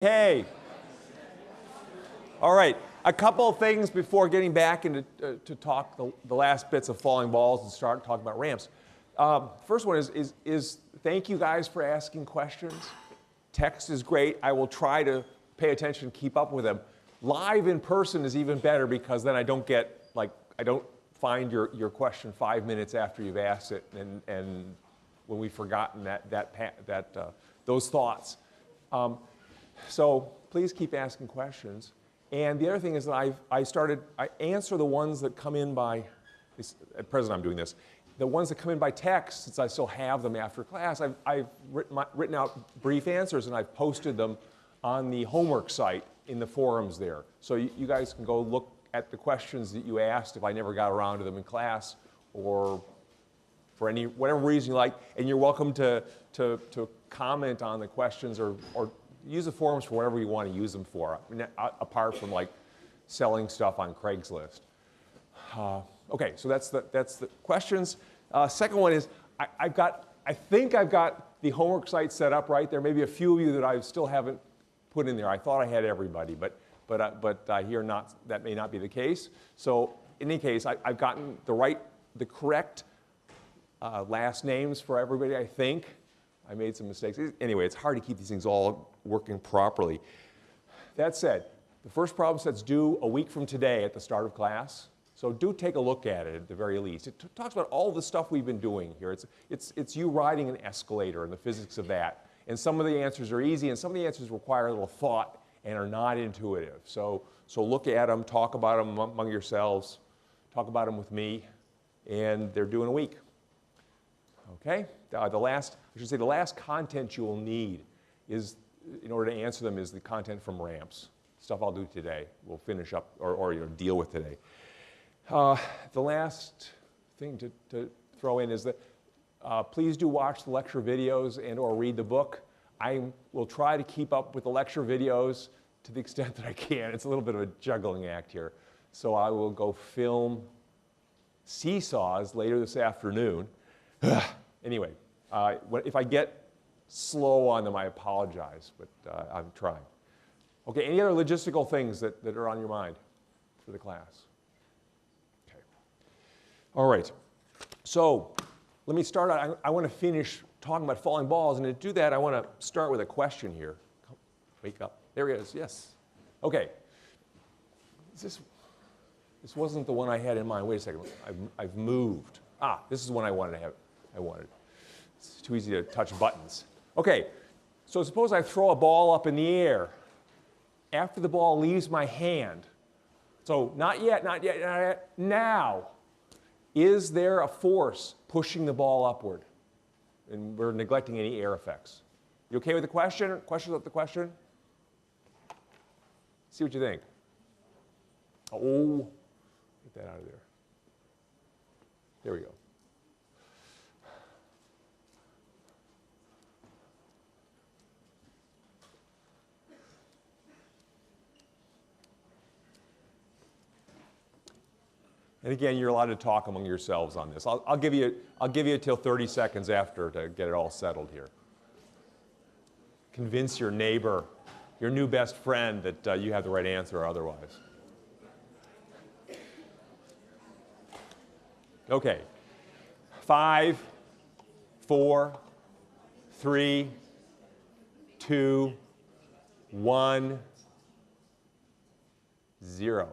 Hey. All right, a couple of things before getting back into to talk the last bits of falling balls and start talking about ramps. First one is thank you guys for asking questions. Text is great. I will try to pay attention, keep up with them. Live in person is even better because then I don't get, like, I don't find your question 5 minutes after you've asked it and when we've forgotten those thoughts. So please keep asking questions. And the other thing is that I answer the ones that come in by, at present I'm doing this, the ones that come in by text, since I still have them after class, I've written out brief answers and I've posted them on the homework site in the forums there. So you guys can go look at the questions that you asked if I never got around to them in class or for whatever reason you like, and you're welcome to comment on the questions or use the forums for whatever you want to use them for, apart from like selling stuff on Craigslist. Okay, so that's the questions. Second one is I think I've got the homework site set up right. There may be a few of you that I still haven't put in there. I thought I had everybody, but I hear that may not be the case. So in any case, I've gotten the correct last names for everybody, I think. I made some mistakes. Anyway, it's hard to keep these things all working properly. That said, the first problem set's due a week from today at the start of class. So do take a look at it at the very least. It talks about all the stuff we've been doing here. It's you riding an escalator and the physics of that. And some of the answers are easy and some of the answers require a little thought and are not intuitive. So look at them, talk about them among yourselves, talk about them with me, and they're due in a week. Okay? The last content you will need is, in order to answer them, is the content from ramps. Stuff I'll do today. We'll finish up or deal with today. The last thing to throw in is that please do watch the lecture videos and or read the book. I will try to keep up with the lecture videos to the extent that I can. It's a little bit of a juggling act here. So I will go film seesaws later this afternoon. Anyway, if I get slow on them, I apologize, but I'm trying. Okay, any other logistical things that are on your mind for the class? Okay. All right, so let me start out. I want to finish talking about falling balls, and to do that, I want to start with a question here. Wake up. There it is, yes. Okay. This wasn't the one I had in mind. Wait a second. I've moved. This is the one I wanted to have. It's too easy to touch buttons. Okay, so suppose I throw a ball up in the air. After the ball leaves my hand, so not yet, now, is there a force pushing the ball upward? And we're neglecting any air effects. You okay with the question? Questions about the question? See what you think. Oh, get that out of there. There we go. And again, you're allowed to talk among yourselves on this. I'll give you till 30 seconds after to get it all settled here. Convince your neighbor, your new best friend, that you have the right answer or otherwise. Okay. 5, 4, 3, 2, 1, 0.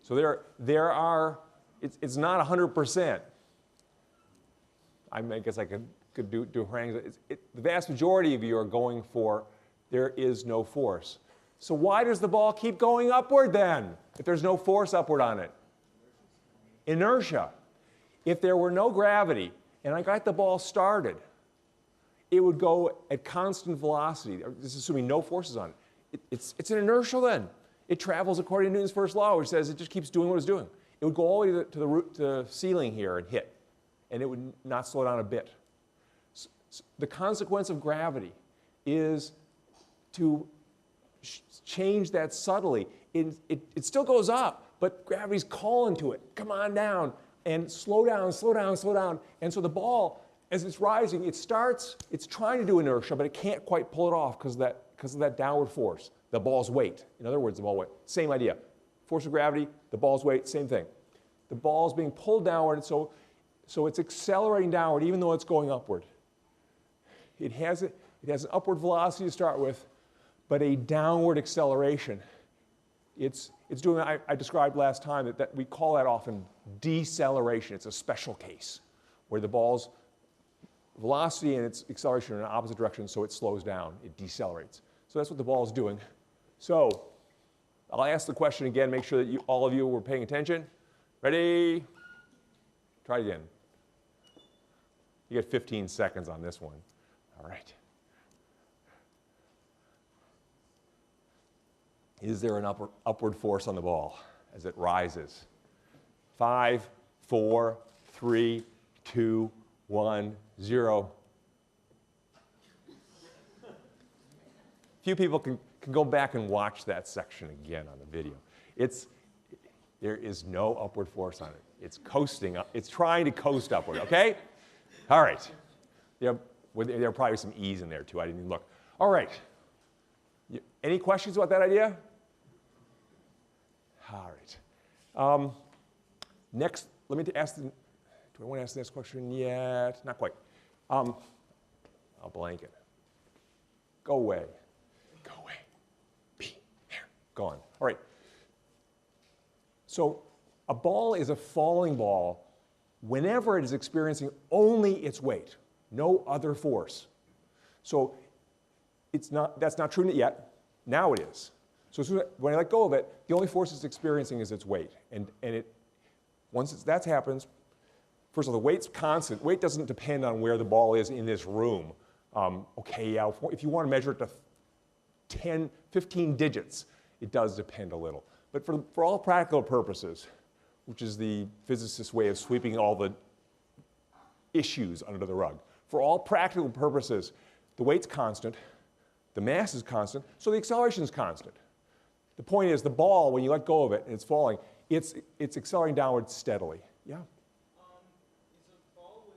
So there are, it's not 100%. I guess I could do ranks. The vast majority of you are going for there is no force. So why does the ball keep going upward then, if there's no force upward on it? Inertia. If there were no gravity and I got the ball started, it would go at constant velocity. This is assuming no forces on it. It's an inertial then. It travels according to Newton's first law, which says it just keeps doing what it's doing. It would go all the way to the ceiling here and hit, and it would not slow down a bit. So the consequence of gravity is to change that subtly. It still goes up, but gravity's calling to it. Come on down, and slow down, slow down, slow down. And so the ball as it's rising, it's trying to do inertia, but it can't quite pull it off because of that downward force, the ball's weight. In other words, the ball weight. Same idea. Force of gravity, the ball's weight, same thing. The ball's being pulled downward, so it's accelerating downward even though it's going upward. It has an upward velocity to start with, but a downward acceleration. It's doing, I described last time that we call that often deceleration. It's a special case where the ball's velocity and its acceleration are in opposite directions, so it slows down, it decelerates. So that's what the ball is doing. So I'll ask the question again, make sure that all of you were paying attention. Ready? Try again. You get 15 seconds on this one. All right. Is there an upward force on the ball as it rises? 5, 4, 3, 2, 1, 0. Few people can go back and watch that section again on the video. There is no upward force on it. It's coasting up. It's trying to coast upward, okay? All right. There are probably some E's in there too. I didn't even look. All right. Any questions about that idea? All right. Next, let me ask do I want to ask the next question yet? Not quite. I'll blank it. Go away. Go away. Be there. Gone. All right. So a ball is a falling ball whenever it is experiencing only its weight, no other force. So that's not true yet. Now it is. So when I let go of it, the only force it's experiencing is its weight. And once that happens, first of all, the weight's constant. Weight doesn't depend on where the ball is in this room. Okay, yeah, if you want to measure it to 10, 15 digits, it does depend a little. But for all practical purposes, which is the physicist's way of sweeping all the issues under the rug, for all practical purposes, the weight's constant, the mass is constant, so the acceleration is constant. The point is the ball, when you let go of it and it's falling, it's accelerating downward steadily. Yeah? Is a ball with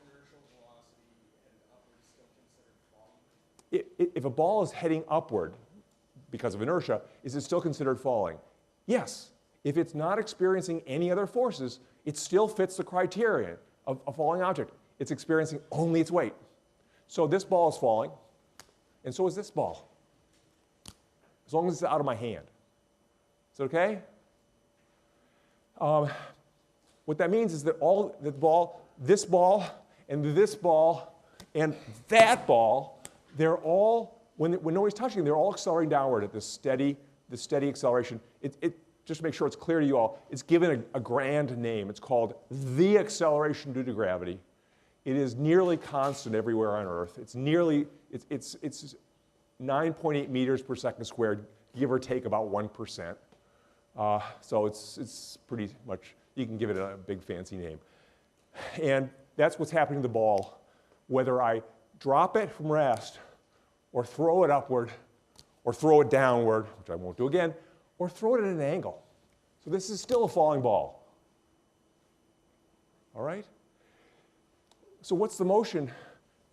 inertial velocity and upward still considered falling? If a ball is heading upward because of inertia, is it still considered falling? Yes. If it's not experiencing any other forces, it still fits the criterion of a falling object. It's experiencing only its weight. So this ball is falling, and so is this ball, as long as it's out of my hand. Is it okay? What that means is that this ball, and this ball, and that ball, they're all, when nobody's touching them, they're all accelerating downward at this steady acceleration. Just to make sure it's clear to you all, it's given a grand name. It's called the acceleration due to gravity. It is nearly constant everywhere on Earth. It's 9.8 meters per second squared, give or take about 1%. So it's pretty much, you can give it a big fancy name. And that's what's happening to the ball. Whether I drop it from rest, or throw it upward, or throw it downward, which I won't do again, or throw it at an angle. So this is still a falling ball. All right? So what's the motion?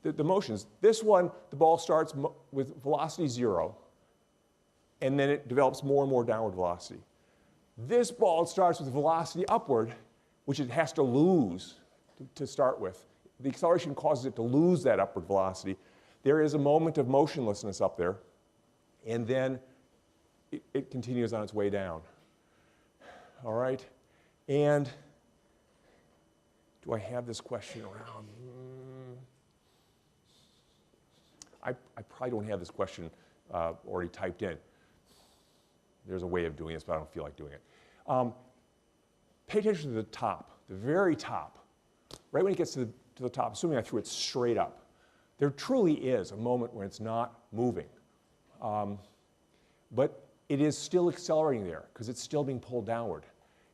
The motions. This one, the ball starts with velocity 0, and then it develops more and more downward velocity. This ball starts with velocity upward, which it has to lose to start with. The acceleration causes it to lose that upward velocity. There is a moment of motionlessness up there, and then it continues on its way down. All right? And do I have this question around? I probably don't have this question already typed in. There's a way of doing this, but I don't feel like doing it. Pay attention to the top, the very top. Right when it gets to the top, assuming I threw it straight up, there truly is a moment when it's not moving. But it is still accelerating there because it's still being pulled downward.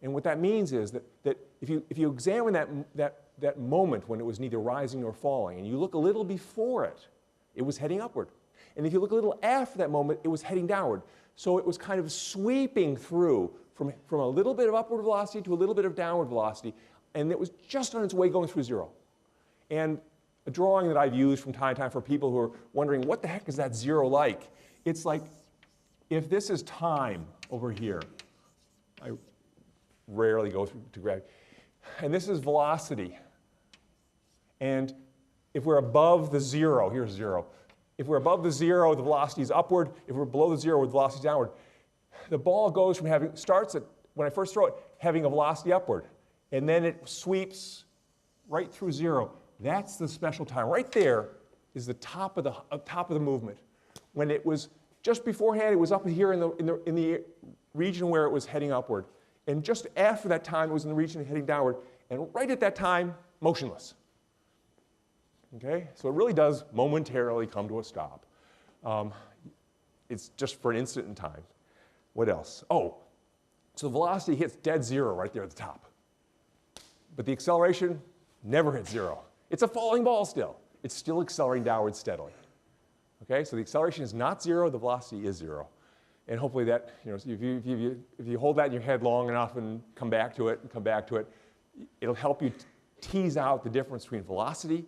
And what that means is that if you examine that moment when it was neither rising nor falling, and you look a little before it, it was heading upward. And if you look a little after that moment, it was heading downward. So it was kind of sweeping through from a little bit of upward velocity to a little bit of downward velocity, and it was just on its way going through 0. And a drawing that I've used from time to time for people who are wondering, what the heck is that zero like? It's like, if this is time over here, I rarely go to gravity, and this is velocity. And if we're above the zero, here's zero. If we're above the zero, the velocity is upward. If we're below the zero, the velocity is downward. The ball goes from starts at, when I first throw it, having a velocity upward. And then it sweeps right through zero. That's the special time. Right there is the top of the movement. When it was just beforehand, it was up here in the region where it was heading upward. And just after that time, it was in the region heading downward. And right at that time, motionless. Okay? So it really does momentarily come to a stop. It's just for an instant in time. What else? Oh, so the velocity hits dead zero right there at the top. But the acceleration never hits zero. It's a falling ball still. It's still accelerating downward steadily. Okay? So the acceleration is not zero, the velocity is zero. And hopefully that, if you hold that in your head long enough and come back to it, it'll help you tease out the difference between velocity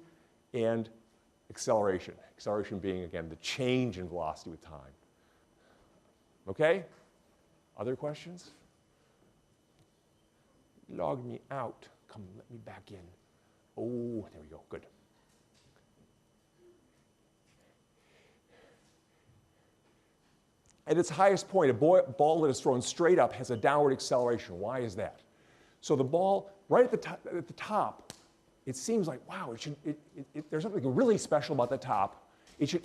and acceleration. Acceleration being, again, the change in velocity with time. Okay? Other questions? Log me out. Come, let me back in. Oh, there we go. Good. At its highest point, a ball that is thrown straight up has a downward acceleration. Why is that? So the ball, right at the top, it seems like, wow, there's something really special about the top.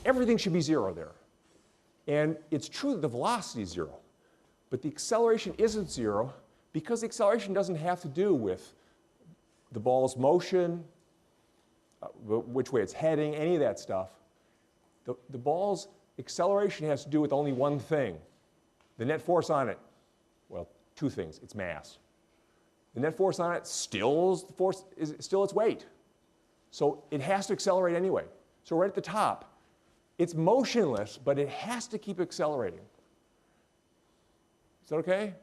Everything should be zero there. And it's true that the velocity is zero, but the acceleration isn't zero because the acceleration doesn't have to do with the ball's motion, which way it's heading, any of that stuff. The ball's acceleration has to do with only one thing. The net force on it, well, two things. It's mass. The net force on it is still its weight. So it has to accelerate anyway. So right at the top, it's motionless, but it has to keep accelerating. Is that okay?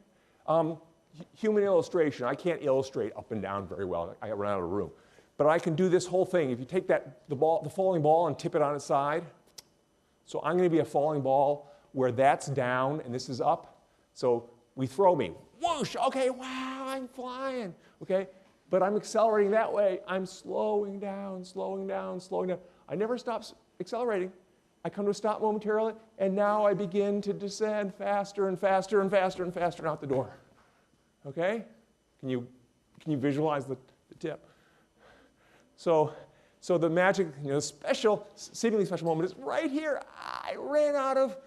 Human illustration. I can't illustrate up and down very well. I run out of room. But I can do this whole thing. If you take the falling ball and tip it on its side, so I'm going to be a falling ball where that's down and this is up. So we throw me. Whoosh, okay, wow, I'm flying. Okay, but I'm accelerating that way. I'm slowing down, slowing down, slowing down. I never stop accelerating. I come to a stop momentarily, and now I begin to descend faster and faster and faster and faster and out the door. Okay? Can you visualize the tip? So the magic, seemingly special moment is right here. I ran out of,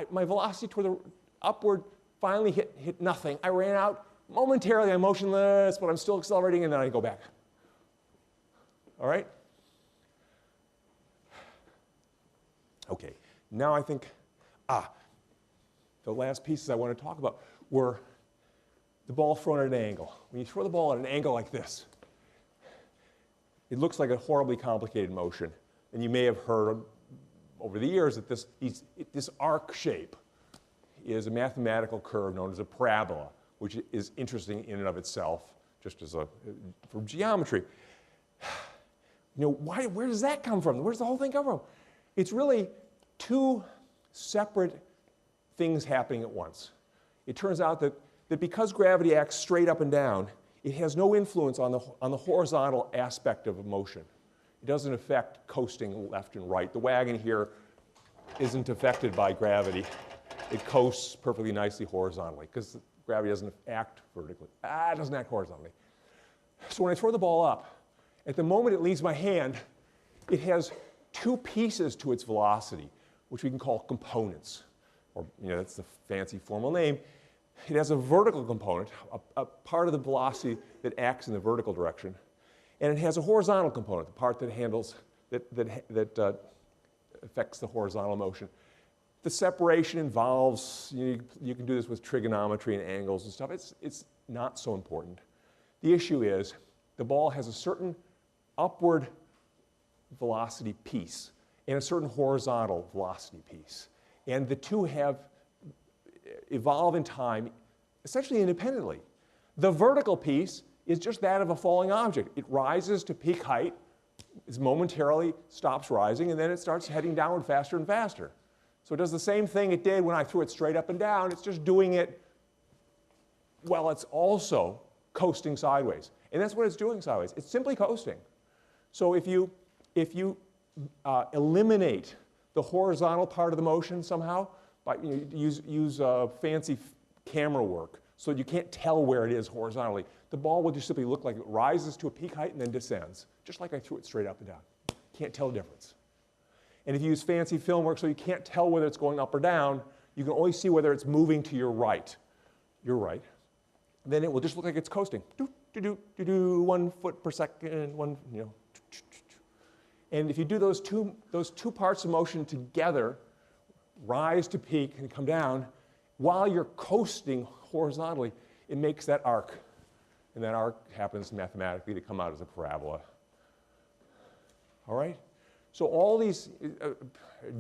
my velocity toward the upward finally hit nothing. I ran out momentarily. I'm motionless, but I'm still accelerating, and then I go back. All right? Okay, now I think, the last pieces I want to talk about were the ball thrown at an angle. When you throw the ball at an angle like this, it looks like a horribly complicated motion. And you may have heard over the years that this arc shape is a mathematical curve known as a parabola, which is interesting in and of itself, just as for geometry. Where does that come from? Where does the whole thing come from? It's really two separate things happening at once. It turns out that because gravity acts straight up and down, it has no influence on the horizontal aspect of motion. It doesn't affect coasting left and right. The wagon here isn't affected by gravity. It coasts perfectly nicely horizontally because gravity doesn't act vertically. It doesn't act horizontally. So when I throw the ball up, at the moment it leaves my hand, it has two pieces to its velocity, which we can call components, or that's the fancy formal name. It has a vertical component, a part of the velocity that acts in the vertical direction, and it has a horizontal component, the part that handles that affects the horizontal motion. The separation involves you can do this with trigonometry and angles and stuff. It's not so important. The issue is the ball has a certain upward velocity piece and a certain horizontal velocity piece. And the two evolve in time essentially independently. The vertical piece is just that of a falling object. It rises to peak height It momentarily stops rising, and then it starts heading downward faster and faster. So it does the same thing it did when I threw it straight up and down. It's just doing it while it's also coasting sideways. And that's what it's doing sideways. It's simply coasting. So if you eliminate the horizontal part of the motion somehow, by, use fancy camera work so you can't tell where it is horizontally, the ball will just simply look like it rises to a peak height and then descends, just like I threw it straight up and down. Can't tell the difference. And if you use fancy film work so you can't tell whether it's going up or down, you can only see whether it's moving to your right. Then it will just look like it's coasting. 1 foot per second, And if you do those two parts of motion together, rise to peak and come down, while you're coasting horizontally, it makes that arc. And that arc happens mathematically to come out as a parabola. All right? So all these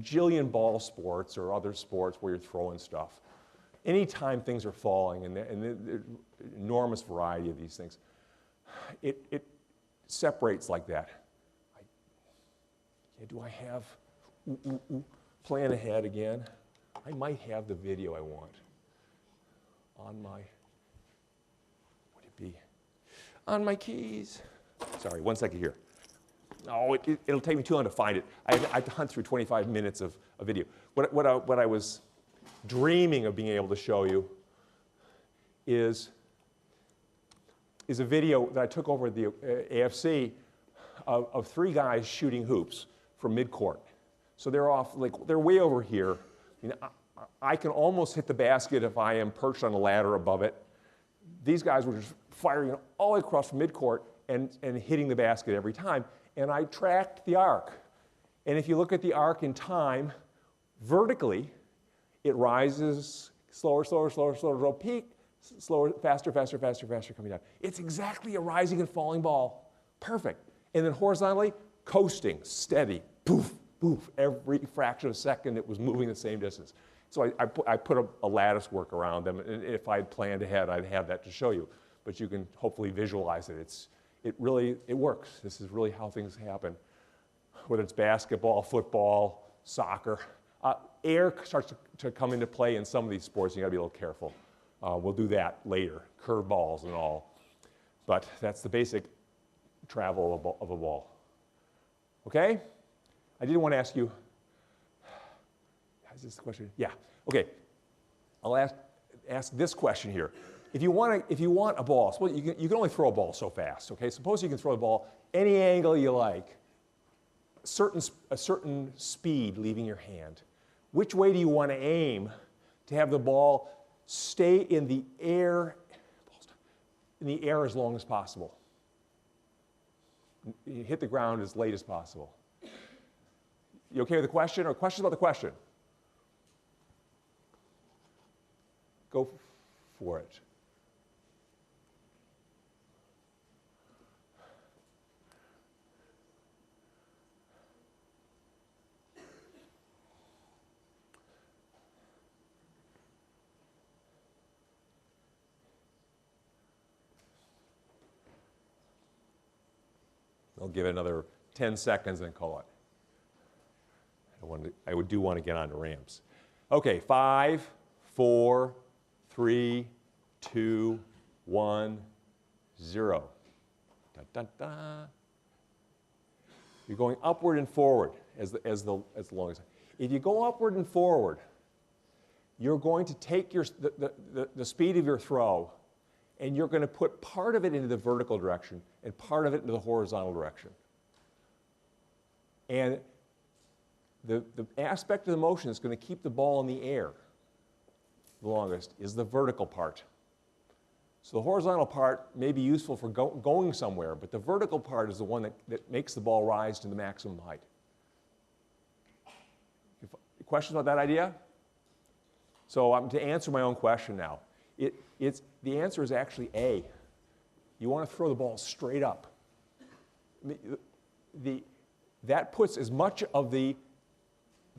jillion ball sports or other sports where you're throwing stuff, anytime things are falling, and the enormous variety of these things, it separates like that. Do I have, plan ahead again? I might have the video I want on my, would it be, on my keys? Sorry, 1 second here. No, it'll take me too long to find it. I have to hunt through 25 minutes of video. What I was dreaming of being able to show you is a video that I took over at the AFC of 3 guys shooting hoops from midcourt. So they're off, they're way over here. I can almost hit the basket if I am perched on a ladder above it. These guys were just firing all the way across from midcourt and hitting the basket every time. And I tracked the arc. And if you look at the arc in time, vertically, it rises slower, peak, slower, faster, coming down. It's exactly a rising and falling ball. Perfect. And then horizontally, coasting, steady, poof, poof. Every fraction of a second, it was moving the same distance. So I put a lattice work around them, and if I'd planned ahead, I'd have that to show you. But you can hopefully visualize it. It works. This is really how things happen. Whether it's basketball, football, soccer. Air starts to come into play in some of these sports. You got to be a little careful. We'll do that later, curve balls and all. But that's the basic travel of a ball. Okay? I did want to ask you, is this the question? Yeah. Okay. I'll ask this question here. If you want a ball, well, you can only throw a ball so fast. Okay. Suppose you can throw the ball any angle you like, a certain speed leaving your hand. Which way do you want to aim to have the ball stay in the air as long as possible? You hit the ground as late as possible. You okay with the question, or questions about the question? Go for it. I'll give it another 10 seconds and call it. I do want to get on to ramps. Okay, 5, 4, 3, 2, 1, 0. Dun, dun, dun. You're going upward and forward as long as. If you go upward and forward, you're going to take the speed of your throw, and you're going to put part of it into the vertical direction and part of it into the horizontal direction. And the aspect of the motion that's going to keep the ball in the air the longest is the vertical part. So the horizontal part may be useful for going somewhere, but the vertical part is the one that makes the ball rise to the maximum height. Questions about that idea? So to answer my own question now, the answer is actually A. You want to throw the ball straight up. That puts as much of the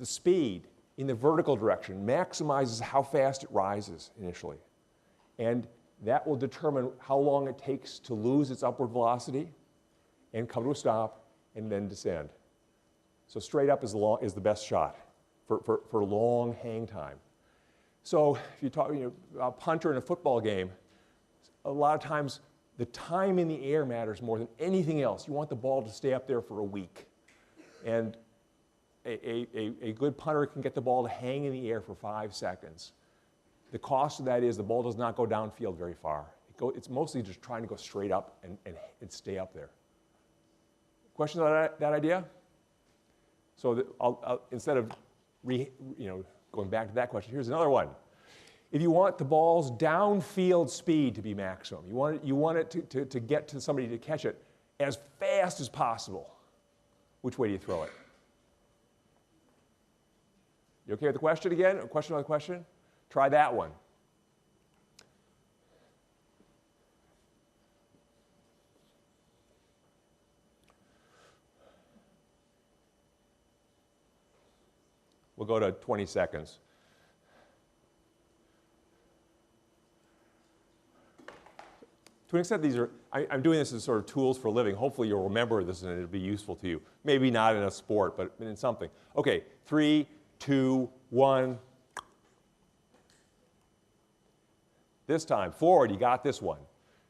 speed in the vertical direction, maximizes how fast it rises initially. And that will determine how long it takes to lose its upward velocity and come to a stop, and then descend. So straight up is the best shot for long hang time. So if you talk a punter in a football game, a lot of times the time in the air matters more than anything else. You want the ball to stay up there for a week. And a good punter can get the ball to hang in the air for 5 seconds. The cost of that is the ball does not go downfield very far. It's mostly just trying to go straight up and stay up there. Questions on that idea? So instead of going back to that question, here's another one. If you want the ball's downfield speed to be maximum, you want it to get to somebody to catch it as fast as possible, which way do you throw it? You okay with the question again? A question on the question? Try that one. We'll go to 20 seconds. To an extent, I'm doing this as sort of tools for a living. Hopefully you'll remember this and it'll be useful to you. Maybe not in a sport, but in something. Okay, 3, 2, 1. This time, forward, you got this one.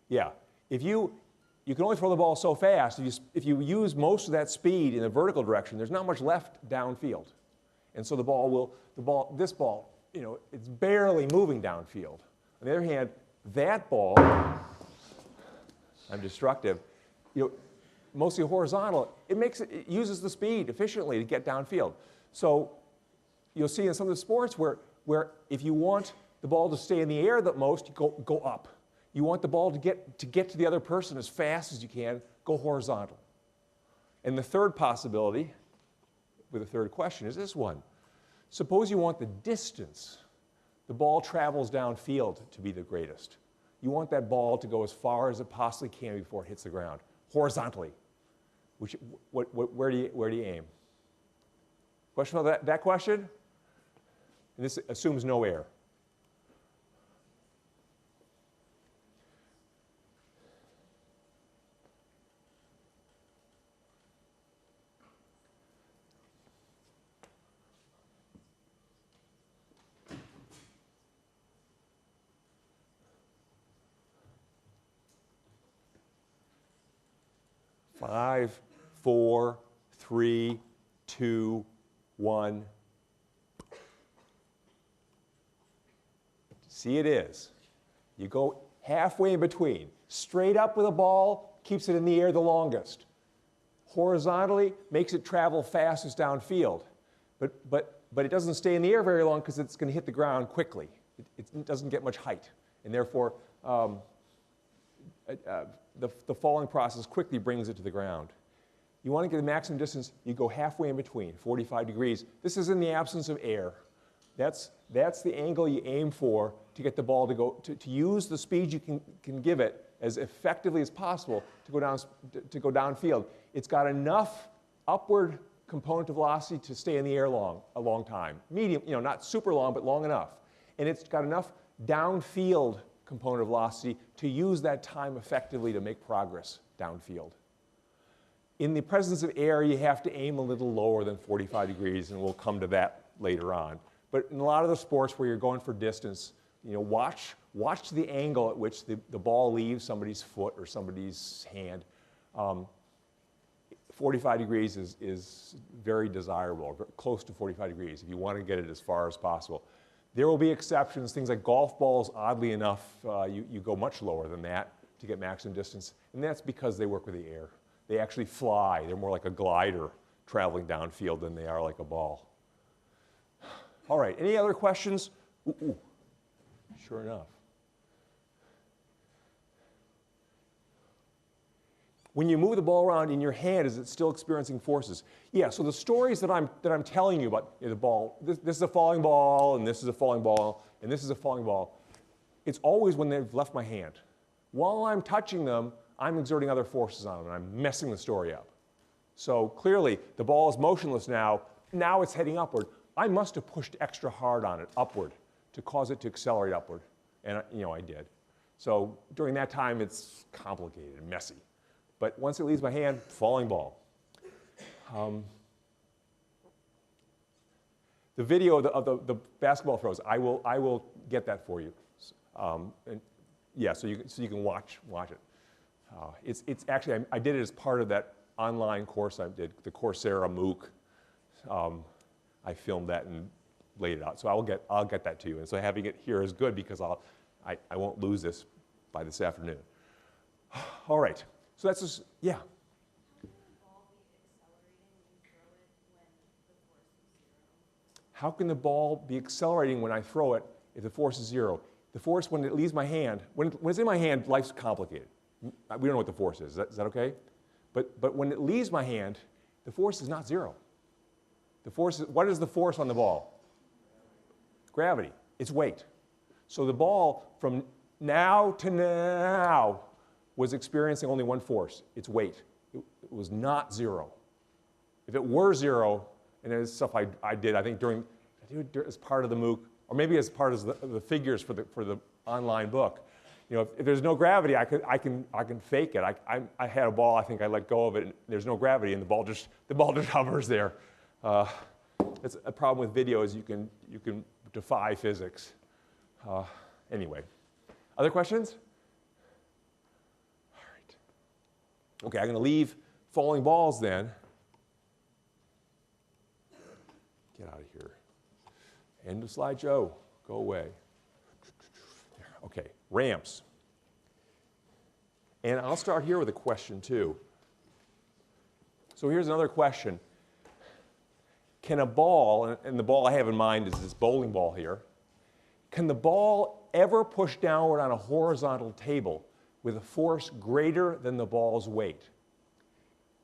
Yeah, you can only throw the ball so fast. If you use most of that speed in the vertical direction, there's not much left downfield. And so this ball, it's barely moving downfield. On the other hand, that ball, I'm destructive, mostly horizontal, it uses the speed efficiently to get downfield. So you'll see in some of the sports where if you want the ball to stay in the air the most, you go up. You want the ball to get to the other person as fast as you can, go horizontal. And the third possibility, with the third question, is this one. Suppose you want the distance the ball travels downfield to be the greatest. You want that ball to go as far as it possibly can before it hits the ground, horizontally. Where do you aim? Question about that question? And this assumes no air. Five, 4, 3, 2, 1. See, it is. You go halfway in between. Straight up with a ball keeps it in the air the longest. Horizontally makes it travel fastest downfield. But it doesn't stay in the air very long because it's going to hit the ground quickly. It doesn't get much height. And therefore, the falling process quickly brings it to the ground. You want to get the maximum distance, you go halfway in between, 45 degrees. This is in the absence of air. That's the angle you aim for to get the ball to use the speed you can give it as effectively as possible to go downfield. It's got enough upward component of velocity to stay in the air a long time. Medium, not super long, but long enough. And it's got enough downfield component of velocity to use that time effectively to make progress downfield. In the presence of air, you have to aim a little lower than 45 degrees, and we'll come to that later on. But in a lot of the sports where you're going for distance, watch the angle at which the ball leaves somebody's foot or somebody's hand. 45 degrees is very desirable, close to 45 degrees, if you want to get it as far as possible. There will be exceptions. Things like golf balls, oddly enough, you go much lower than that to get maximum distance, and that's because they work with the air. They actually fly. They're more like a glider traveling downfield than they are like a ball. All right, any other questions? Ooh. Sure enough. When you move the ball around in your hand, is it still experiencing forces? Yeah, so the stories that I'm telling you about the ball, this is a falling ball, and this is a falling ball, and this is a falling ball, it's always when they've left my hand. While I'm touching them, I'm exerting other forces on them, and I'm messing the story up. So clearly, the ball is motionless now. Now it's heading upward. I must have pushed extra hard on it upward to cause it to accelerate upward, and I did. So during that time, it's complicated and messy. But once it leaves my hand, falling ball. The video of the basketball throws, I will get that for you. And yeah, so you can watch it. It's actually, I did it as part of that online course I did, the Coursera MOOC. I filmed that and laid it out. So I'll get that to you. And so having it here is good because I won't lose this by this afternoon. All right. So that's just, yeah. How can the ball be accelerating when I throw it if the force is 0? The force, when it leaves my hand, when it's in my hand, life's complicated. We don't know what the force is. Is that okay? But when it leaves my hand, the force is not 0. The force is, what is the force on the ball? Gravity. It's weight. So the ball from now to now was experiencing only one force. It's weight. It was not 0. If it were 0, and there's stuff I did, I think as part of the MOOC, or maybe as part of the figures for the online book. You know, if there's no gravity, I can fake it. I had a ball, I think I let go of it, and there's no gravity, and the ball just hovers there. It's a problem with video is you can defy physics. Anyway, other questions? All right. Okay, I'm going to leave falling balls then. Get out of here. End of slideshow. Go away. Okay, ramps. And I'll start here with a question too. So here's another question. Can a ball, and the ball I have in mind is this bowling ball here, can the ball ever push downward on a horizontal table with a force greater than the ball's weight?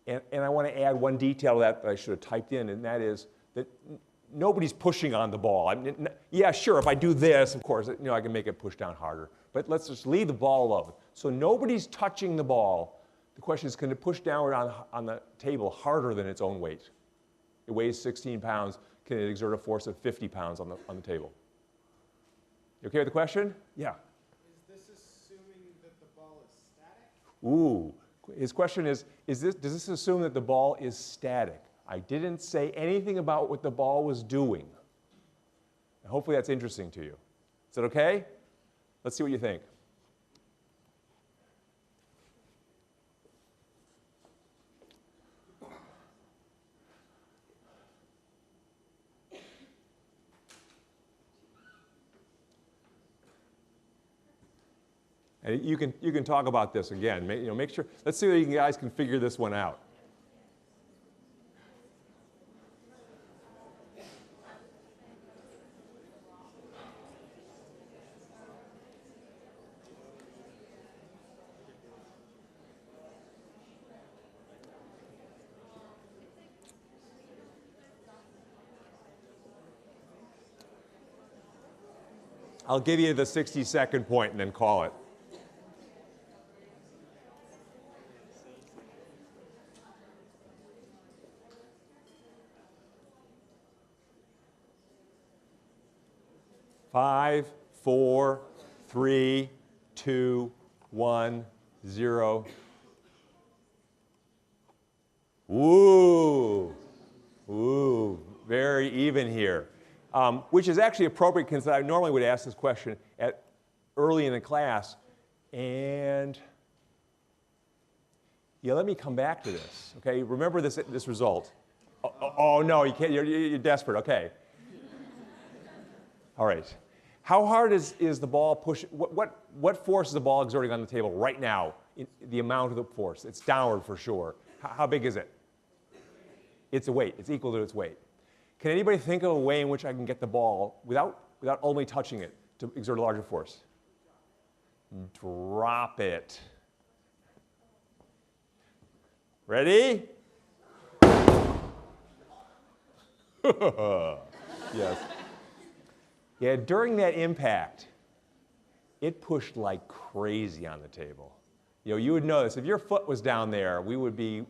And I want to add one detail to that I should have typed in, and that is that nobody's pushing on the ball. I mean, yeah, sure, if I do this, of course, I can make it push down harder. But let's just leave the ball alone. So nobody's touching the ball. The question is, can it push downward on the table harder than its own weight? It weighs 16 pounds. Can it exert a force of 50 pounds on the table? You okay with the question? Yeah. Is this assuming that the ball is static? Ooh. His question is does this assume that the ball is static? I didn't say anything about what the ball was doing. And hopefully that's interesting to you. Is that okay? Let's see what you think. And you can talk about this again. Make sure. Let's see if you guys can figure this one out. I'll give you the 60-second point and then call it. Five, 4, 3, 2, 1, 0. Ooh, very even here. Which is actually appropriate because I normally would ask this question early in the class. And yeah, let me come back to this. Okay, remember this result. Oh no, you can't. You're desperate. Okay. All right. How hard is the ball push? What force is the ball exerting on the table right now? The amount of the force. It's downward for sure. How big is it? It's a weight. It's equal to its weight. Can anybody think of a way in which I can get the ball without only touching it to exert a larger force? Drop it. Ready? Yes. Yeah, during that impact, it pushed like crazy on the table. You would notice if your foot was down there, we would be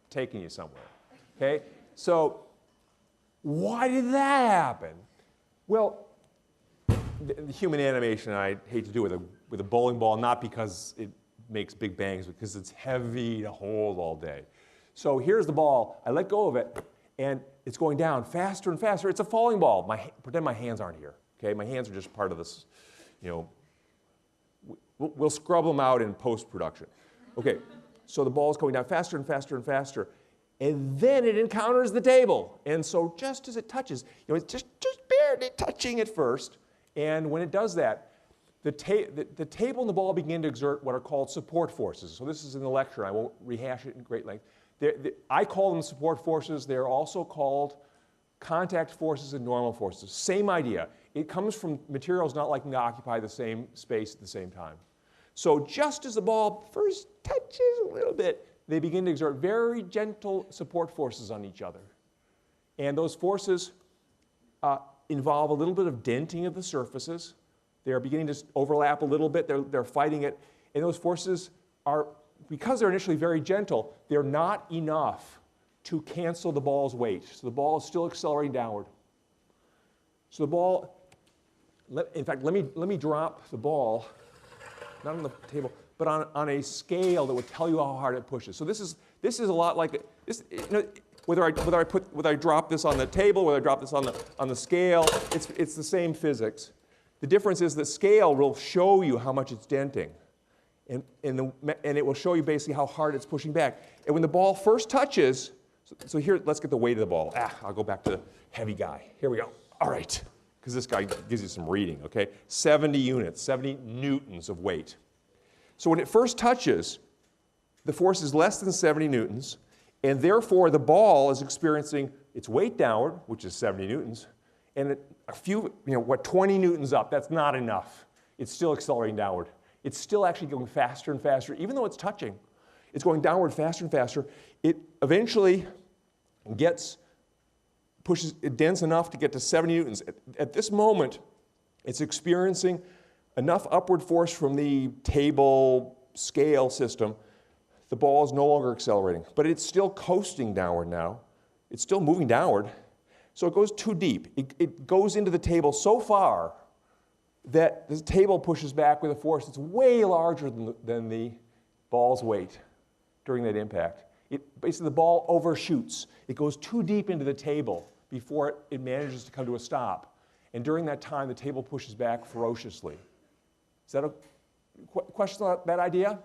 taking you somewhere. Okay? So why did that happen? Well, the human animation, I hate to do with a bowling ball, not because it makes big bangs, because it's heavy to hold all day. So here's the ball. I let go of it, and it's going down faster and faster. It's a falling ball. Pretend my hands aren't here. Okay, my hands are just part of this. We'll scrub them out in post-production. Okay, so the ball is going down faster and faster and faster, and then it encounters the table. And so just as it touches, it's just barely touching it first. And when it does that, the table and the ball begin to exert what are called support forces. So this is in the lecture. I won't rehash it in great length. I call them support forces. They're also called contact forces and normal forces. Same idea. It comes from materials not liking to occupy the same space at the same time. So just as the ball first touches a little bit, they begin to exert very gentle support forces on each other. And those forces involve a little bit of denting of the surfaces. They're beginning to overlap a little bit. They're fighting it. And those forces are, because they're initially very gentle, they're not enough to cancel the ball's weight. So the ball is still accelerating downward. So the ball, in fact, let me drop the ball, not on the table, but on a scale that would tell you how hard it pushes. So this is a lot like this. Whether I drop this on the table, whether I drop this on the scale, it's the same physics. The difference is the scale will show you how much it's denting, and it will show you basically how hard it's pushing back. And when the ball first touches, so here, let's get the weight of the ball. I'll go back to the heavy guy. Here we go. All right, because this guy gives you some reading, okay? 70 units, 70 newtons of weight. So when it first touches, the force is less than 70 newtons, and therefore the ball is experiencing its weight downward, which is 70 newtons, and a few, 20 newtons up, that's not enough. It's still accelerating downward. It's still actually going faster and faster, even though it's touching. It's going downward faster and faster. It eventually it dents enough to get to 70 newtons. At this moment, it's experiencing enough upward force from the table scale system. The ball is no longer accelerating, but it's still coasting downward now. It's still moving downward. So it goes too deep. It goes into the table so far that the table pushes back with a force that's way larger than the ball's weight during that impact. Basically, the ball overshoots. It goes too deep into the table before it manages to come to a stop. And during that time, the table pushes back ferociously. Is that a question on that idea?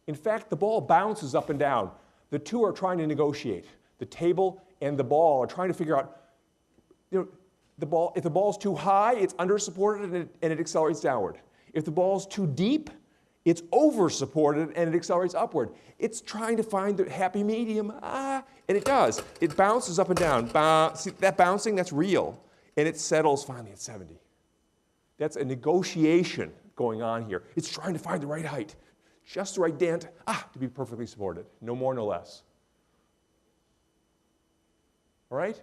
In fact, the ball bounces up and down. The two are trying to negotiate. The table and the ball are trying to figure out, if the ball's too high, it's under-supported and it accelerates downward. If the ball's too deep, it's over-supported and it accelerates upward. It's trying to find the happy medium, and it does. It bounces up and down. See, that bouncing, that's real. And it settles finally at 70. That's a negotiation going on here. It's trying to find the right height, just the right dent, to be perfectly supported. No more, no less. All right?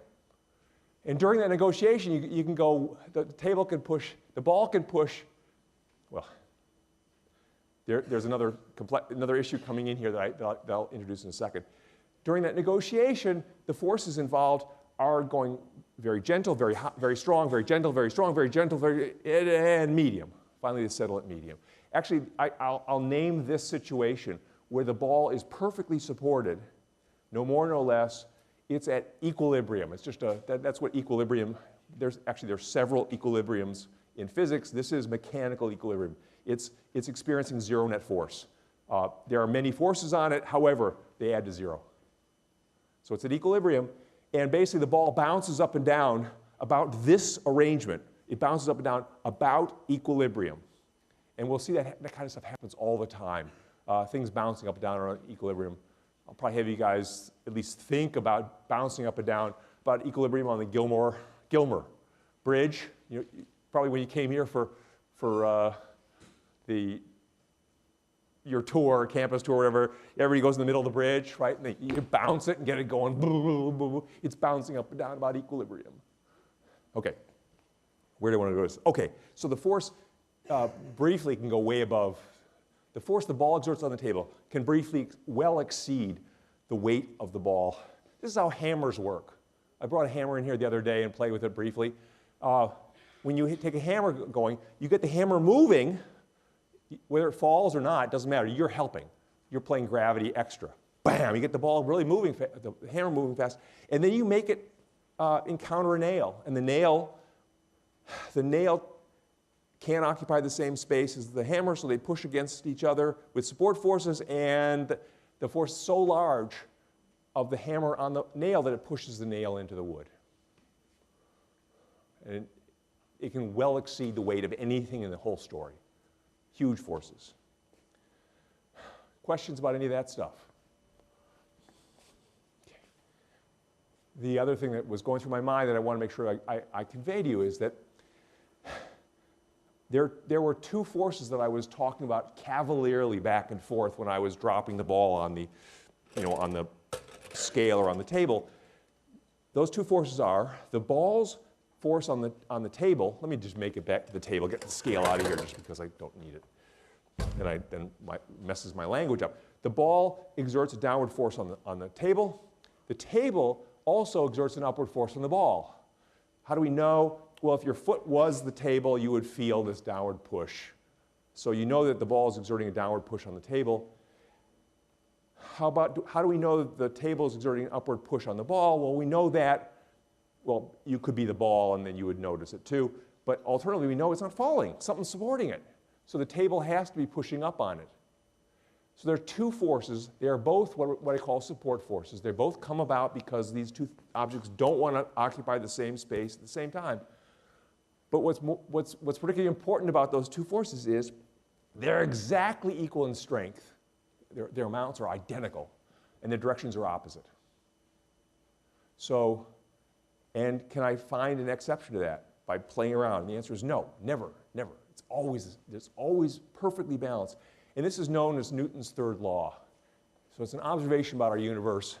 And during that negotiation, you can go, the table can push, the ball can push, well, there's another issue coming in here that I'll introduce in a second. During that negotiation, the forces involved are going very gentle, very hot, very strong, very gentle, very strong, very gentle, and medium. Finally, they settle at medium. Actually, I'll name this situation where the ball is perfectly supported, no more, no less. It's at equilibrium. It's just that's what equilibrium, there's several equilibriums in physics. This is mechanical equilibrium. It's experiencing zero net force. There are many forces on it, however, they add to zero. So it's at equilibrium, and basically the ball bounces up and down about this arrangement. It bounces up and down about equilibrium. And we'll see that kind of stuff happens all the time. Things bouncing up and down around equilibrium. I'll probably have you guys at least think about bouncing up and down about equilibrium on the Gilmer Bridge. Probably when you came here for your tour, campus tour, whatever, everybody goes in the middle of the bridge, right? And you bounce it and get it going. It's bouncing up and down about equilibrium. Okay, where do I want to go with this? Okay, so the force briefly can go way above. The force the ball exerts on the table can briefly well exceed the weight of the ball. This is how hammers work. I brought a hammer in here the other day and played with it briefly. When you take a hammer going, you get the hammer moving, whether it falls or not, it doesn't matter. You're helping. You're playing gravity extra. bam, you get the ball really moving, the hammer moving fast, and then you make it encounter a nail, and the nail can't occupy the same space as the hammer, so they push against each other with support forces, and the force is so large of the hammer on the nail that it pushes the nail into the wood. And it can well exceed the weight of anything in the whole story. Huge forces. Questions about any of that stuff? Okay. The other thing that was going through my mind that I want to make sure I convey to you is that there were two forces that I was talking about cavalierly back and forth when I was dropping the ball on the, on the scale or on the table. Those two forces are the ball's force on the table. Let me just make it back to the table, get the scale out of here just because I don't need it. And then messes my language up. The ball exerts a downward force on the table. The table also exerts an upward force on the ball. How do we know? Well, if your foot was the table, you would feel this downward push. So you know that the ball is exerting a downward push on the table. How do we know that the table is exerting an upward push on the ball? Well, we know that, well, you could be the ball and then you would notice it too. But alternatively, we know it's not falling. Something's supporting it. So the table has to be pushing up on it. So there are two forces. They are both what I call support forces. They both come about because these two objects don't want to occupy the same space at the same time. But what's particularly important about those two forces is they're exactly equal in strength. Their amounts are identical, and their directions are opposite. So, and can I find an exception to that by playing around? And the answer is no, never, never. It's always perfectly balanced. And this is known as Newton's third law. So it's an observation about our universe.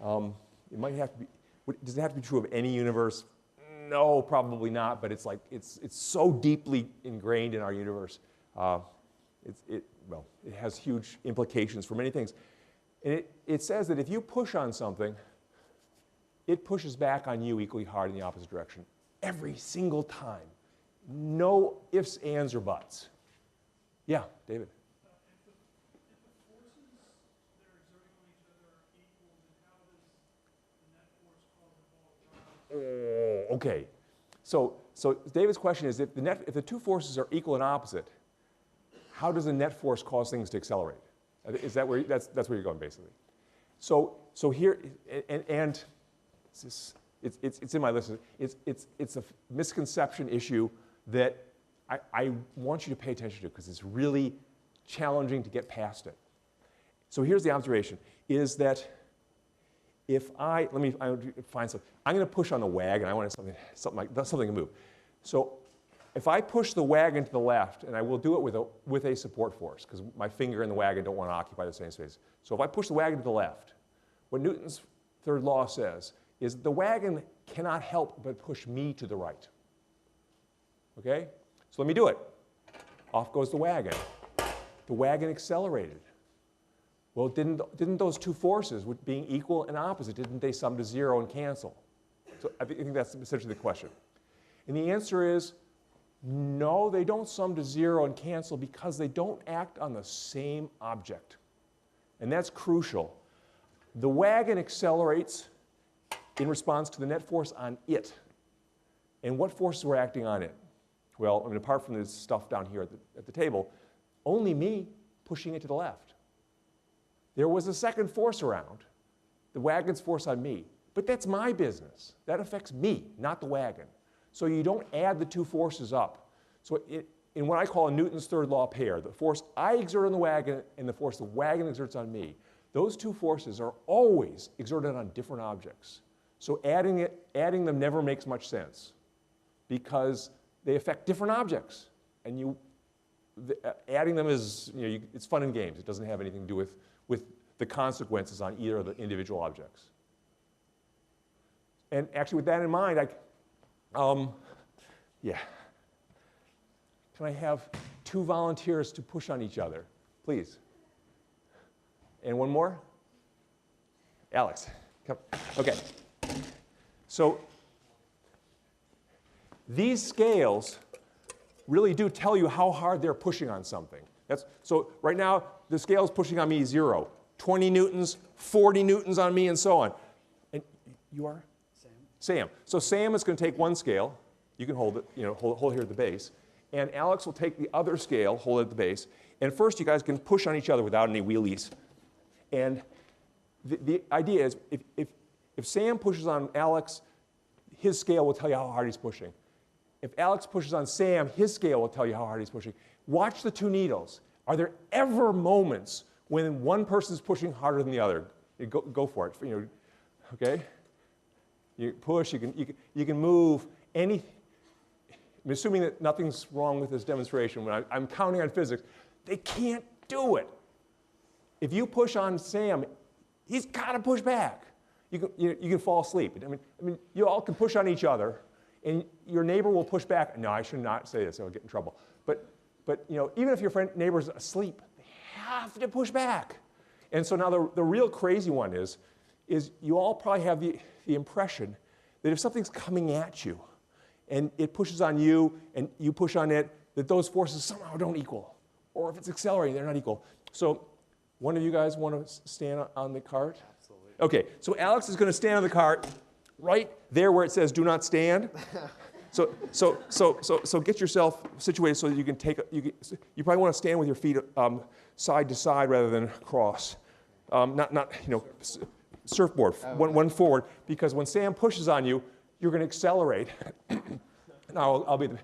It might have to be, does it have to be true of any universe? No, probably not, but it's so deeply ingrained in our universe. It has huge implications for many things. And it says that if you push on something, it pushes back on you equally hard in the opposite direction every single time. No ifs, ands, or buts. Yeah, David. If the forces they're exerting on each other are equal, then how does the net force cause the ball to drop? Okay. So David's question is, if the two forces are equal and opposite, how does the net force cause things to accelerate? Is that where that's where you're going basically? So here and it's in my list. It's a misconception issue that I want you to pay attention to because it's really challenging to get past it. So here's the observation: is that if I find something, I'm going to push on the wagon. I want something to move. So if I push the wagon to the left, and I will do it with a support force because my finger and the wagon don't want to occupy the same space. So if I push the wagon to the left, what Newton's third law says is the wagon cannot help but push me to the right. Okay? So let me do it. Off goes the wagon. The wagon accelerated. Well, didn't those two forces, being equal and opposite, didn't they sum to zero and cancel? So I think that's essentially the question. And the answer is no, they don't sum to zero and cancel because they don't act on the same object. And that's crucial. The wagon accelerates in response to the net force on it. And what forces were acting on it? Well, I mean, apart from this stuff down here at the table, only me pushing it to the left. There was a second force around, the wagon's force on me. But that's my business. That affects me, not the wagon. So you don't add the two forces up. So in what I call a Newton's third law pair, the force I exert on the wagon and the force the wagon exerts on me, those two forces are always exerted on different objects. So adding them never makes much sense because they affect different objects. And adding them is, it's fun and games. It doesn't have anything to do with the consequences on either of the individual objects. And actually, with that in mind, can I have two volunteers to push on each other, please? And one more? Alex, come. Okay. So these scales really do tell you how hard they're pushing on something. So right now, the scale is pushing on me 0. 20 newtons, 40 newtons on me, and so on. And you are? Sam. So Sam is going to take one scale. You can hold it, hold here at the base. And Alex will take the other scale, hold it at the base. And first, you guys can push on each other without any wheelies. And the idea is, if Sam pushes on Alex, his scale will tell you how hard he's pushing. If Alex pushes on Sam, his scale will tell you how hard he's pushing. Watch the two needles. Are there ever moments when one person is pushing harder than the other? Go for it. Okay? You push. You can move. I'm assuming that nothing's wrong with this demonstration. When I'm counting on physics, they can't do it. If you push on Sam, he's got to push back. You can fall asleep. I mean, you all can push on each other, and your neighbor will push back. No, I should not say this. I'll get in trouble. But even if your neighbor's asleep, they have to push back. And so now the real crazy one is you all probably have the impression that if something's coming at you, and it pushes on you, and you push on it, that those forces somehow don't equal. Or if it's accelerating, they're not equal. So one of you guys want to stand on the cart? Absolutely. Okay, so Alex is going to stand on the cart right there where it says do not stand. So get yourself situated so that you can you probably want to stand with your feet side to side rather than cross. Surfboard, one forward, because when Sam pushes on you, you're going to accelerate. Now I'll be the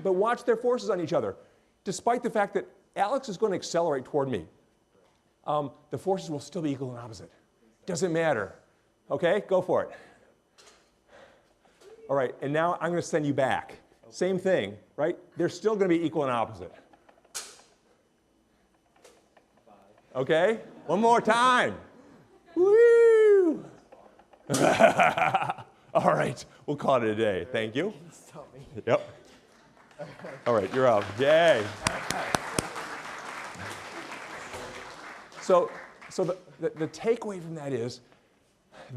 but watch their forces on each other. Despite the fact that Alex is going to accelerate toward me, the forces will still be equal and opposite. Doesn't matter. Okay, go for it. All right, and now I'm going to send you back. Same thing, right? They're still going to be equal and opposite. Okay, one more time. Woo! All right, we'll call it a day. Thank you. Yep. All right, you're up. Yay. So the takeaway from that is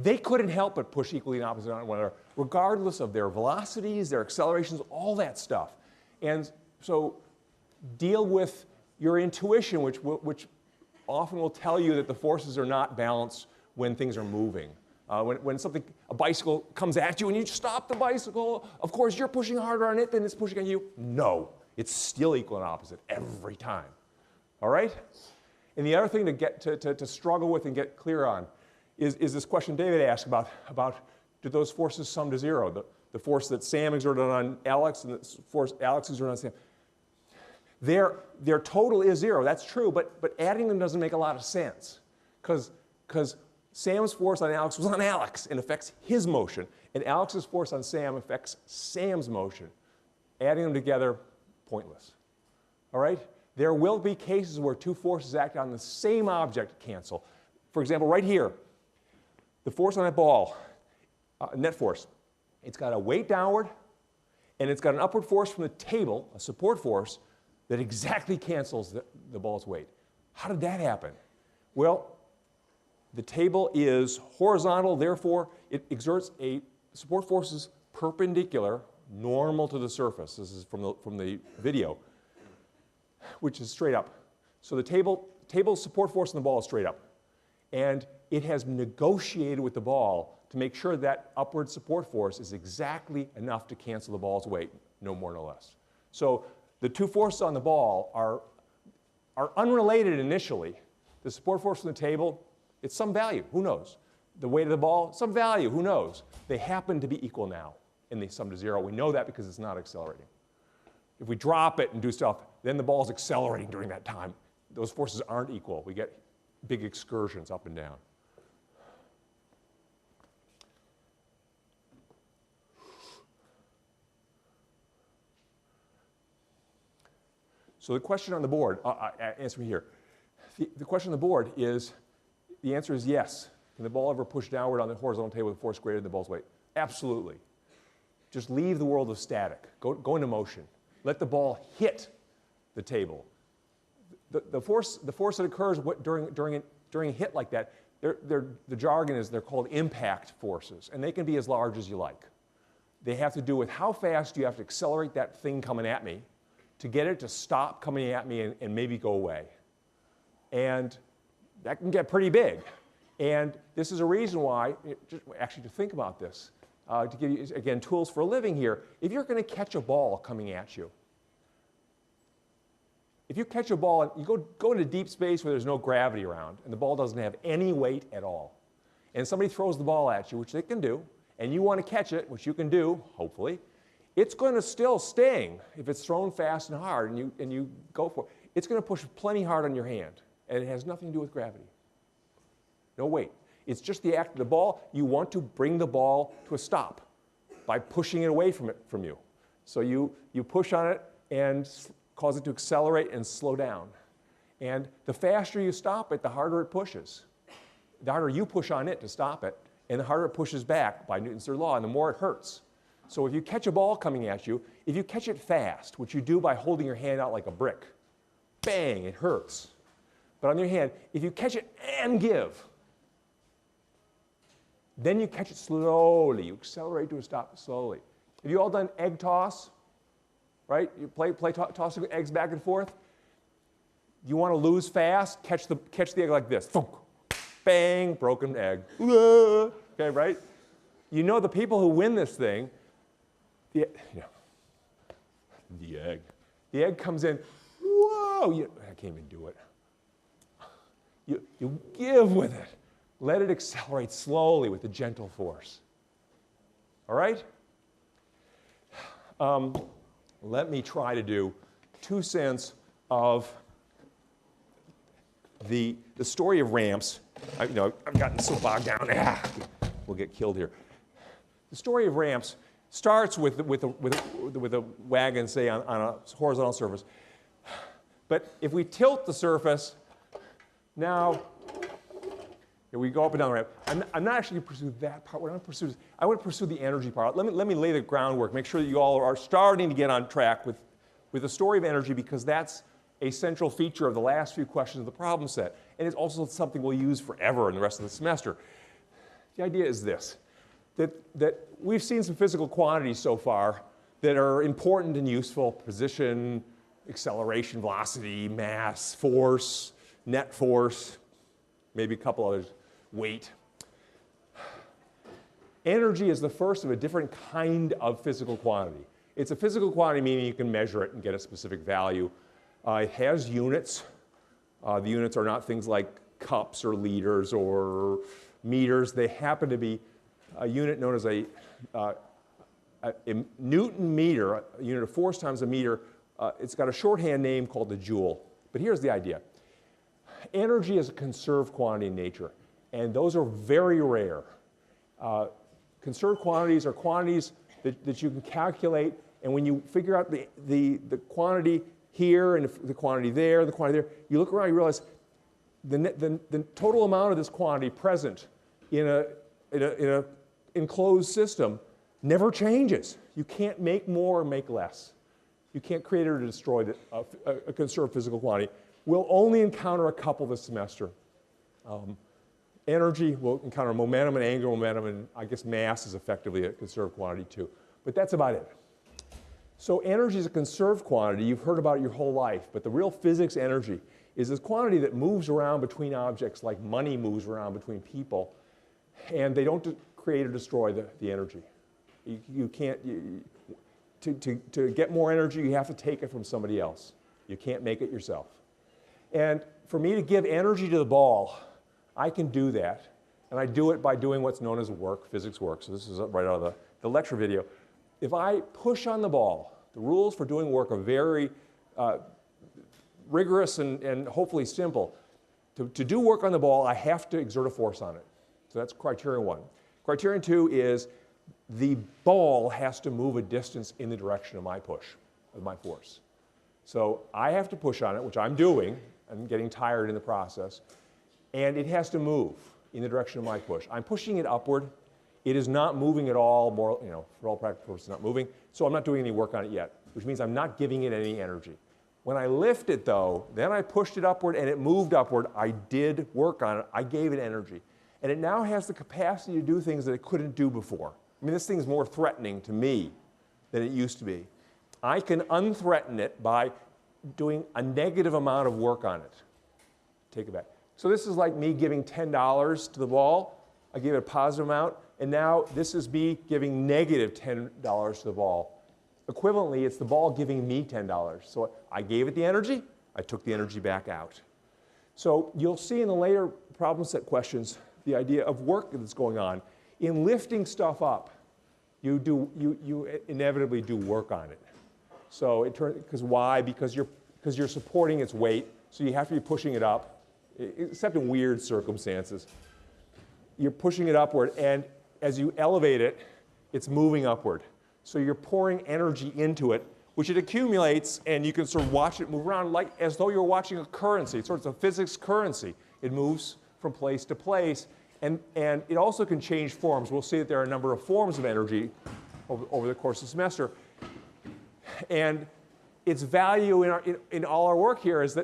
they couldn't help but push equally and opposite on one another, regardless of their velocities, their accelerations, all that stuff. And so deal with your intuition, which often will tell you that the forces are not balanced when things are moving. When a bicycle comes at you and you stop the bicycle, of course you're pushing harder on it than it's pushing on you. No, it's still equal and opposite every time. All right? And the other thing to get to struggle with and get clear on is this question David asked about do those forces sum to zero? The force that Sam exerted on Alex and the force Alex exerted on Sam. Their total is zero, that's true, but adding them doesn't make a lot of sense because Sam's force on Alex was on Alex and affects his motion, and Alex's force on Sam affects Sam's motion. Adding them together, pointless. All right? There will be cases where two forces act on the same object cancel. For example, right here, the force on that ball, net force, it's got a weight downward, and it's got an upward force from the table, a support force, that exactly cancels the ball's weight. How did that happen? Well, the table is horizontal, therefore it exerts a support forces perpendicular, normal to the surface. This is from the video, which is straight up. So the table's support force on the ball is straight up. And it has negotiated with the ball to make sure that upward support force is exactly enough to cancel the ball's weight, no more, no less. So the two forces on the ball are unrelated initially. The support force from the table, it's some value, who knows? The weight of the ball, some value, who knows? They happen to be equal now, and they sum to zero. We know that because it's not accelerating. If we drop it and do stuff, then the ball's accelerating during that time. Those forces aren't equal. We get big excursions up and down. So the question on the board, answer me here. The question on the board is, the answer is yes. Can the ball ever push downward on the horizontal table with a force greater than the ball's weight? Absolutely. Just leave the world of static. Go into motion. Let the ball hit the table. The force that occurs during a hit like that, the jargon is they're called impact forces, and they can be as large as you like. They have to do with how fast you have to accelerate that thing coming at me to get it to stop coming at me and maybe go away. And that can get pretty big. And this is a reason why, just actually to think about this, to give you, again, tools for a living here. If you're going to catch a ball coming at you, if you catch a ball and you go into deep space where there's no gravity around and the ball doesn't have any weight at all, and somebody throws the ball at you, which they can do, and you want to catch it, which you can do, hopefully, it's going to still sting if it's thrown fast and hard and you go for it. It's going to push plenty hard on your hand, and it has nothing to do with gravity. No weight. It's just the act of the ball. You want to bring the ball to a stop by pushing it away from you. So you push on it and cause it to accelerate and slow down. And the faster you stop it, the harder it pushes. The harder you push on it to stop it, and the harder it pushes back by Newton's third law, and the more it hurts. So if you catch a ball coming at you, if you catch it fast, which you do by holding your hand out like a brick, bang, it hurts. But on the other hand, if you catch it and give, then you catch it slowly. You accelerate to a stop slowly. Have you all done egg toss? Right? You play tossing eggs back and forth. You want to lose fast? Catch the egg like this. Thunk. Bang, broken egg. Okay, right? You know the people who win this thing, the egg. The egg comes in. Whoa! I can't even do it. You give with it. Let it accelerate slowly with a gentle force. All right? Let me try to do 2 cents of the story of ramps. I've gotten so bogged down. We'll get killed here. The story of ramps starts with a wagon, say, on a horizontal surface. But if we tilt the surface, now, we go up and down the ramp. I'm not actually going to pursue that part. What I want to pursue is I want to pursue the energy part. Let me lay the groundwork, make sure that you all are starting to get on track with the story of energy, because that's a central feature of the last few questions of the problem set. And it's also something we'll use forever in the rest of the semester. The idea is this, that we've seen some physical quantities so far that are important and useful: position, acceleration, velocity, mass, force, net force, maybe a couple others, weight. Energy is the first of a different kind of physical quantity. It's a physical quantity, meaning you can measure it and get a specific value. It has units. The units are not things like cups or liters or meters. They happen to be a unit known as a Newton meter, a unit of force times a meter. It's got a shorthand name called the joule. But here's the idea. Energy is a conserved quantity in nature, and those are very rare. Conserved quantities are quantities that you can calculate, and when you figure out the quantity here and the quantity there, the quantity there, you look around, you realize the total amount of this quantity present in a enclosed system never changes. You can't make more or make less. You can't create or destroy a conserved physical quantity. We'll only encounter a couple this semester. Energy, we'll encounter momentum and angular momentum, and I guess mass is effectively a conserved quantity too. But that's about it. So energy is a conserved quantity. You've heard about it your whole life, but the real physics energy is this quantity that moves around between objects like money moves around between people, and they don't create or destroy the energy. You can't, to get more energy, you have to take it from somebody else. You can't make it yourself. And for me to give energy to the ball, I can do that. And I do it by doing what's known as work, physics work. So this is right out of the lecture video. If I push on the ball, the rules for doing work are very rigorous and hopefully simple. To do work on the ball, I have to exert a force on it. So that's criterion 1. Criterion 2 is the ball has to move a distance in the direction of my push, of my force. So I have to push on it, which I'm doing. I'm getting tired in the process. And it has to move in the direction of my push. I'm pushing it upward. It is not moving at all, for all practical purposes, it's not moving. So I'm not doing any work on it yet, which means I'm not giving it any energy. When I lift it, though, then I pushed it upward and it moved upward. I did work on it. I gave it energy. And it now has the capacity to do things that it couldn't do before. I mean, this thing's more threatening to me than it used to be. I can unthreaten it by doing a negative amount of work on it. Take it back. So this is like me giving $10 to the ball. I gave it a positive amount, and now this is me giving negative $10 to the ball. Equivalently, it's the ball giving me $10. So I gave it the energy, I took the energy back out. So you'll see in the later problem set questions the idea of work that's going on. In lifting stuff up, you inevitably do work on it. So it turns, because why? Because you're supporting its weight, so you have to be pushing it up, except in weird circumstances. You're pushing it upward, and as you elevate it, it's moving upward. So you're pouring energy into it, which it accumulates, and you can sort of watch it move around like as though you're watching a currency. It's sort of a physics currency. It moves from place to place, and it also can change forms. We'll see that there are a number of forms of energy over the course of the semester. And its value in all our work here is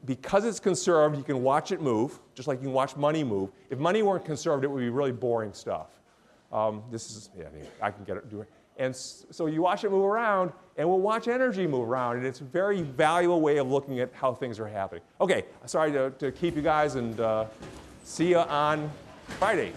because it's conserved, you can watch it move, just like you can watch money move. If money weren't conserved, it would be really boring stuff. This is, yeah, I can get it, do it. And so you watch it move around, and we'll watch energy move around, and it's a very valuable way of looking at how things are happening. Okay, sorry to keep you guys, and see you on Friday.